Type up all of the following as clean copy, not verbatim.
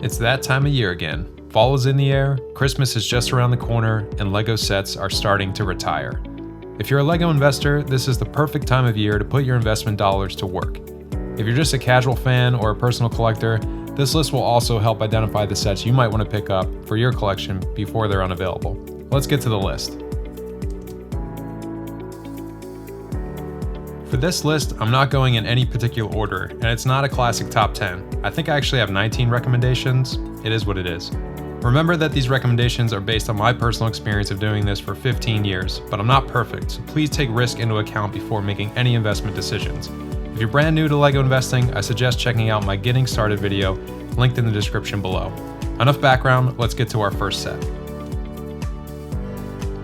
It's that time of year again. Fall is in the air, Christmas is just around the corner, and LEGO sets are starting to retire. If you're a LEGO investor, this is the perfect time of year to put your investment dollars to work. If you're just a casual fan or a personal collector, this list will also help identify the sets you might want to pick up for your collection before they're unavailable. Let's get to the list. For this list, I'm not going in any particular order, and it's not a classic top 10. I think I actually have 19 recommendations. It is what it is. Remember that these recommendations are based on my personal experience of doing this for 15 years, but I'm not perfect, so please take risk into account before making any investment decisions. If you're brand new to LEGO investing, I suggest checking out my Getting Started video, linked in the description below. Enough background, let's get to our first set.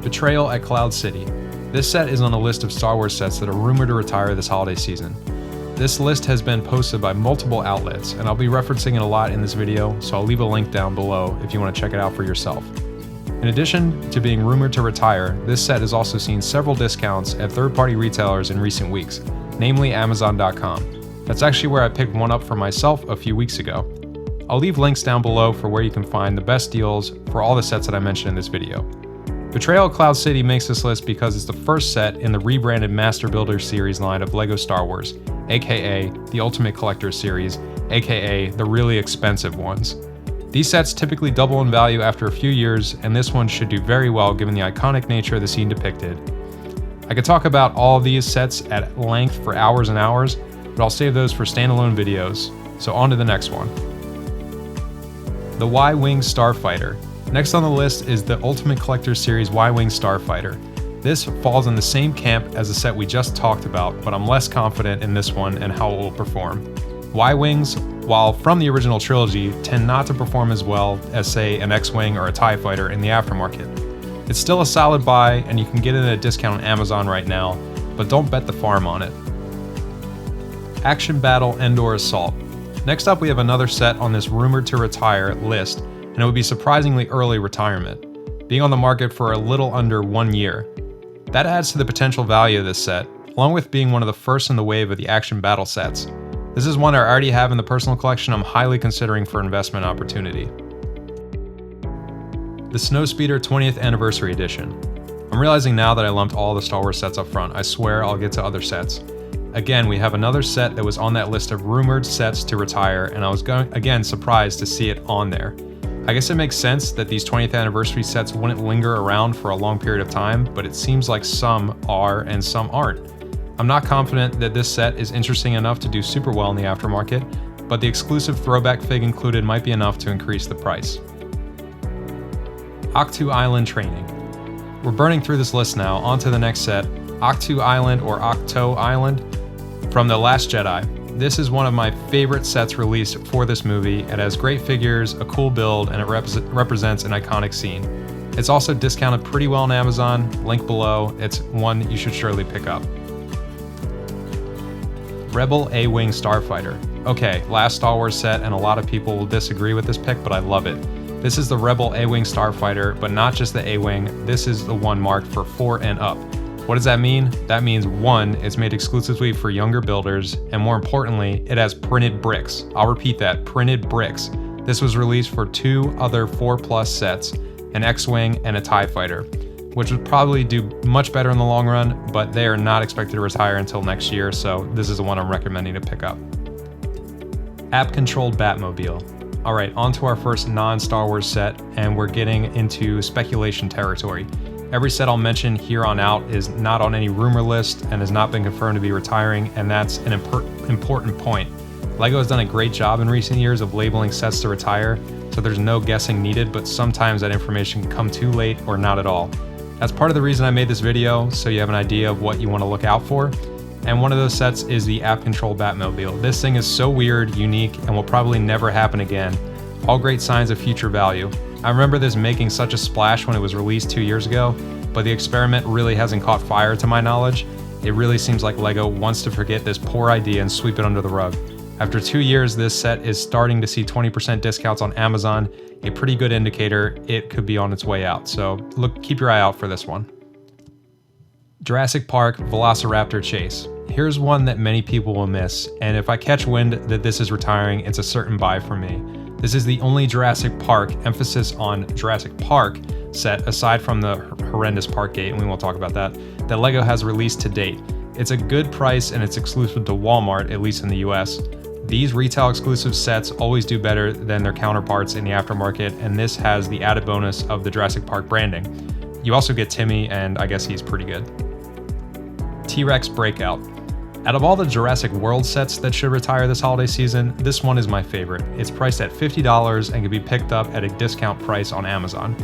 Betrayal at Cloud City. This set is on a list of Star Wars sets that are rumored to retire this holiday season. This list has been posted by multiple outlets, and I'll be referencing it a lot in this video, so I'll leave a link down below if you want to check it out for yourself. In addition to being rumored to retire, this set has also seen several discounts at third-party retailers in recent weeks, namely Amazon.com. That's actually where I picked one up for myself a few weeks ago. I'll leave links down below for where you can find the best deals for all the sets that I mentioned in this video. Betrayal at Cloud City makes this list because it's the first set in the rebranded Master Builder series line of LEGO Star Wars, aka the Ultimate Collector series, aka the really expensive ones. These sets typically double in value after a few years, and this one should do very well given the iconic nature of the scene depicted. I could talk about all of these sets at length for hours and hours, but I'll save those for standalone videos, so on to the next one. The Y-Wing Starfighter. Next on the list is the Ultimate Collector Series Y-Wing Starfighter. This falls in the same camp as the set we just talked about, but I'm less confident in this one and how it will perform. Y-Wings, while from the original trilogy, tend not to perform as well as, say, an X-Wing or a TIE Fighter in the aftermarket. It's still a solid buy, and you can get it at a discount on Amazon right now, but don't bet the farm on it. Action Battle ENDOR Assault. Next up, we have another set on this rumored to retire list, and it would be surprisingly early retirement, being on the market for a little under 1 year. That adds to the potential value of this set, along with being one of the first in the wave of the action battle sets. This is one I already have in the personal collection I'm highly considering for investment opportunity. The SNOWSPEEDER 20th Anniversary Edition. I'm realizing now that I lumped all the Star Wars sets up front. I swear I'll get to other sets. Again, we have another set that was on that list of rumored sets to retire, and I was again surprised to see it on there. I guess it makes sense that these 20th anniversary sets wouldn't linger around for a long period of time, but it seems like some are and some aren't. I'm not confident that this set is interesting enough to do super well in the aftermarket, but the exclusive throwback fig included might be enough to increase the price. AHCH-TO Island Training. We're burning through this list now, on to the next set, AHCH-TO Island or AHCH-TO Island from The Last Jedi. This is one of my favorite sets released for this movie. It has great figures, a cool build, and it represents an iconic scene. It's also discounted pretty well on Amazon, link below. It's one you should surely pick up. Rebel A-Wing Starfighter. Okay, last Star Wars set, and a lot of people will disagree with this pick, but I love it. This is the Rebel A-Wing Starfighter, but not just the A-Wing. This is the one marked for 4 and up. What does that mean? That means 1, it's made exclusively for younger builders, and more importantly, it has printed bricks. I'll repeat that, printed bricks. This was released for 2 other 4+ sets, an X-Wing and a TIE Fighter, which would probably do much better in the long run, but they are not expected to retire until next year, so this is the one I'm recommending to pick up. App-controlled Batmobile. Alright, on to our first non-Star Wars set, and we're getting into speculation territory. Every set I'll mention here on out is not on any rumor list and has not been confirmed to be retiring, and that's an important point. LEGO has done a great job in recent years of labeling sets to retire, so there's no guessing needed, but sometimes that information can come too late or not at all. That's part of the reason I made this video, so you have an idea of what you want to look out for, and one of those sets is the app-controlled Batmobile. This thing is so weird, unique, and will probably never happen again. All great signs of future value. I remember this making such a splash when it was released 2 years ago, but the experiment really hasn't caught fire to my knowledge. It really seems like LEGO wants to forget this poor idea and sweep it under the rug. After 2 years, this set is starting to see 20% discounts on Amazon, a pretty good indicator it could be on its way out, so keep your eye out for this one. Jurassic Park VELOCIRAPTOR Chase. Here's one that many people will miss, and if I catch wind that this is retiring, it's a certain buy for me. This is the only Jurassic Park, emphasis on Jurassic Park, set aside from the horrendous park gate, and we won't talk about that LEGO has released to date. It's a good price and it's exclusive to Walmart, at least in the US. These retail exclusive sets always do better than their counterparts in the aftermarket, and this has the added bonus of the Jurassic Park branding. You also get Timmy, and I guess he's pretty good. T-Rex Breakout. Out of all the Jurassic World sets that should retire this holiday season, this one is my favorite. It's priced at $50 and can be picked up at a discount price on Amazon.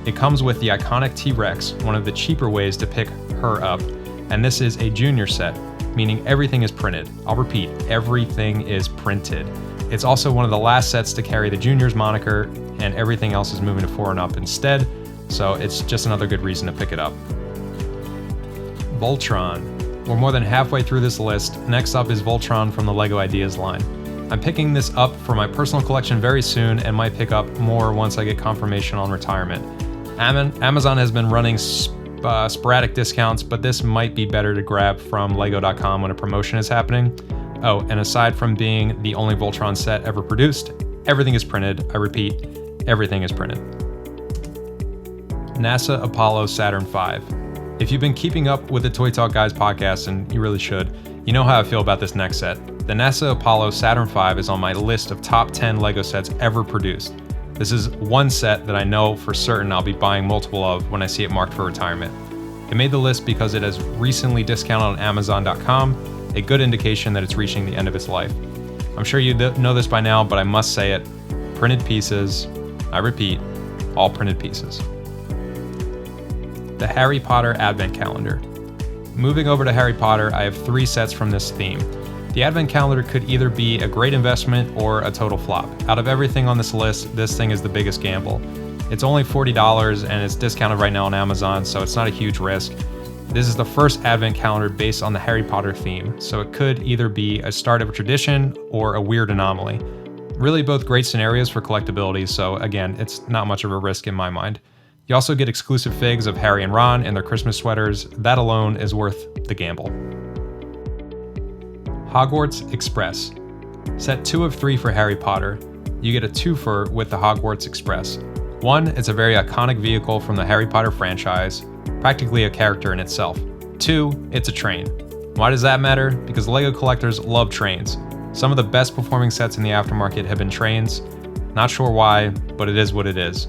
It comes with the iconic T-Rex, one of the cheaper ways to pick her up, and this is a junior set, meaning everything is printed. I'll repeat, everything is printed. It's also one of the last sets to carry the juniors moniker, and everything else is moving to 4 and up instead, so it's just another good reason to pick it up. Voltron. We're more than halfway through this list. Next up is Voltron from the LEGO Ideas line. I'm picking this up for my personal collection very soon and might pick up more once I get confirmation on retirement. Amazon has been running sporadic discounts, but this might be better to grab from lego.com when a promotion is happening. Oh, and aside from being the only Voltron set ever produced, everything is printed. I repeat, everything is printed. NASA Apollo Saturn V. If you've been keeping up with the Toy Talk Guys podcast, and you really should, you know how I feel about this next set. The NASA Apollo Saturn V is on my list of top 10 LEGO sets ever produced. This is one set that I know for certain I'll be buying multiple of when I see it marked for retirement. It made the list because it has recently discounted on Amazon.com, a good indication that it's reaching the end of its life. I'm sure you know this by now, but I must say it. Printed pieces, I repeat, all printed pieces. The Harry Potter Advent Calendar. Moving over to Harry Potter, I have 3 sets from this theme. The Advent Calendar could either be a great investment or a total flop. Out of everything on this list, this thing is the biggest gamble. It's only $40 and it's discounted right now on Amazon, so it's not a huge risk. This is the first Advent Calendar based on the Harry Potter theme, so it could either be a start of a tradition or a weird anomaly. Really both great scenarios for collectability, so again, it's not much of a risk in my mind. You also get exclusive figs of Harry and Ron and their Christmas sweaters. That alone is worth the gamble. Hogwarts Express. Set 2 of 3 for Harry Potter. You get a twofer with the Hogwarts Express. 1, it's a very iconic vehicle from the Harry Potter franchise, practically a character in itself. 2, it's a train. Why does that matter? Because LEGO collectors love trains. Some of the best performing sets in the aftermarket have been trains. Not sure why, but it is what it is.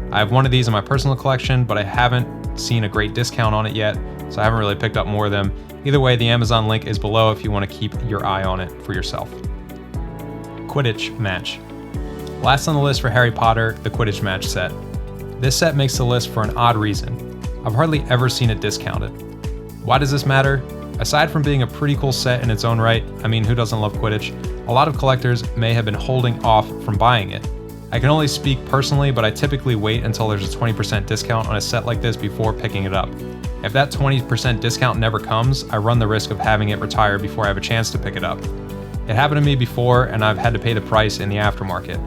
I have one of these in my personal collection, but I haven't seen a great discount on it yet, so I haven't really picked up more of them. Either way, the Amazon link is below if you want to keep your eye on it for yourself. Quidditch Match. Last on the list for Harry Potter, the Quidditch Match set. This set makes the list for an odd reason. I've hardly ever seen it discounted. Why does this matter? Aside from being a pretty cool set in its own right, I mean, who doesn't love Quidditch? A lot of collectors may have been holding off from buying it. I can only speak personally, but I typically wait until there's a 20% discount on a set like this before picking it up. If that 20% discount never comes, I run the risk of having it retire before I have a chance to pick it up. It happened to me before, and I've had to pay the price in the aftermarket.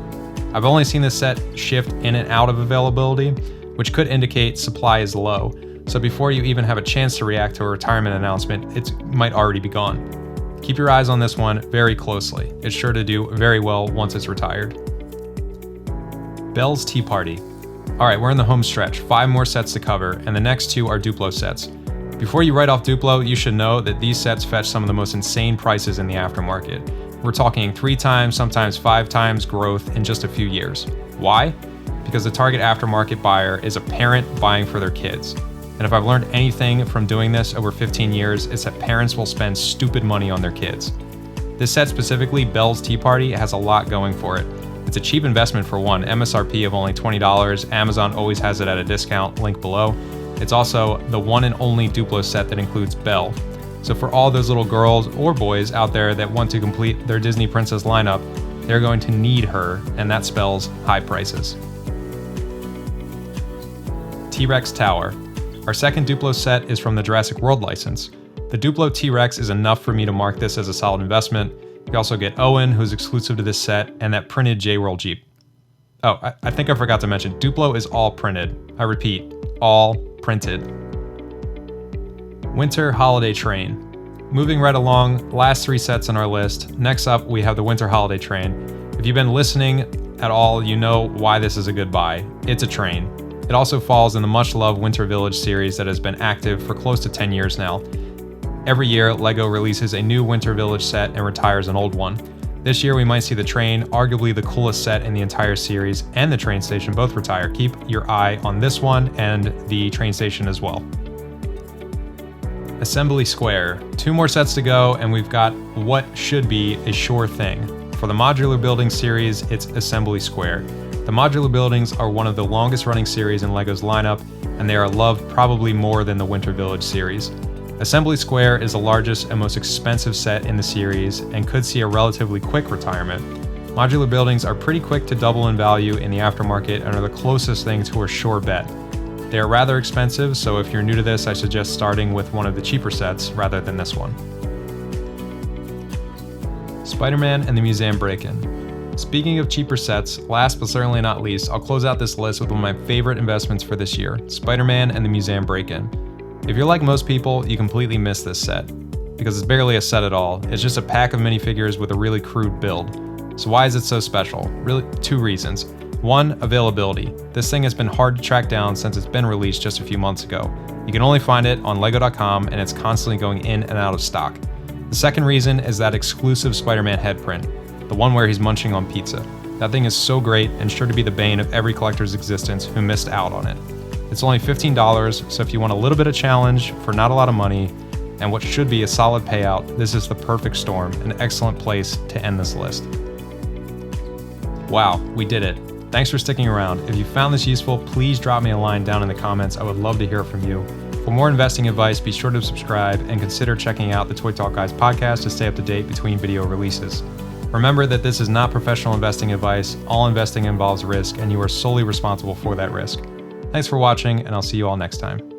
I've only seen this set shift in and out of availability, which could indicate supply is low, so before you even have a chance to react to a retirement announcement, it might already be gone. Keep your eyes on this one very closely. It's sure to do very well once it's retired. Belle's Tea Party. Alright, we're in the home stretch, 5 more sets to cover, and the next 2 are DUPLO sets. Before you write off DUPLO, you should know that these sets fetch some of the most insane prices in the aftermarket. We're talking 3 times, sometimes 5 times growth in just a few years. Why? Because the target aftermarket buyer is a parent buying for their kids. And if I've learned anything from doing this over 15 years, it's that parents will spend stupid money on their kids. This set specifically, Belle's Tea Party, has a lot going for it. It's a cheap investment for one, MSRP of only $20, Amazon always has it at a discount, link below. It's also the one and only DUPLO set that includes Belle. So for all those little girls or boys out there that want to complete their Disney Princess lineup, they're going to need her, and that spells high prices. T-Rex Tower. Our second DUPLO set is from the Jurassic World license. The DUPLO T-Rex is enough for me to mark this as a solid investment. You also get Owen, who's exclusive to this set, and that printed J-World Jeep. Oh, I think I forgot to mention, DUPLO is all printed. I repeat, all printed. Winter Holiday Train. Moving right along, last 3 sets on our list. Next up, we have the Winter Holiday Train. If you've been listening at all, you know why this is a good buy. It's a train. It also falls in the much-loved Winter Village series that has been active for close to 10 years now. Every year, LEGO releases a new Winter Village set and retires an old one. This year we might see the train, arguably the coolest set in the entire series, and the train station both retire. Keep your eye on this one and the train station as well. Assembly Square. 2 more sets to go and we've got what should be a sure thing. For the modular building series, it's Assembly Square. The modular buildings are one of the longest running series in LEGO's lineup, and they are loved probably more than the Winter Village series. Assembly Square is the largest and most expensive set in the series and could see a relatively quick retirement. Modular buildings are pretty quick to double in value in the aftermarket and are the closest thing to a sure bet. They are rather expensive, so if you're new to this, I suggest starting with one of the cheaper sets rather than this one. Spider-Man and the Museum Break-In. Speaking of cheaper sets, last but certainly not least, I'll close out this list with one of my favorite investments for this year, Spider-Man and the Museum Break-In. If you're like most people, you completely miss this set, because it's barely a set at all. It's just a pack of minifigures with a really crude build. So why is it so special? Really, 2 reasons. 1, availability. This thing has been hard to track down since it's been released just a few months ago. You can only find it on lego.com and it's constantly going in and out of stock. The second reason is that exclusive Spider-Man head print, the one where he's munching on pizza. That thing is so great and sure to be the bane of every collector's existence who missed out on it. It's only $15, so if you want a little bit of challenge for not a lot of money, and what should be a solid payout, this is the perfect storm, an excellent place to end this list. Wow, we did it. Thanks for sticking around. If you found this useful, please drop me a line down in the comments. I would love to hear from you. For more investing advice, be sure to subscribe and consider checking out the Toy Talk Guys podcast to stay up to date between video releases. Remember that this is not professional investing advice. All investing involves risk, and you are solely responsible for that risk. Thanks for watching, and I'll see you all next time.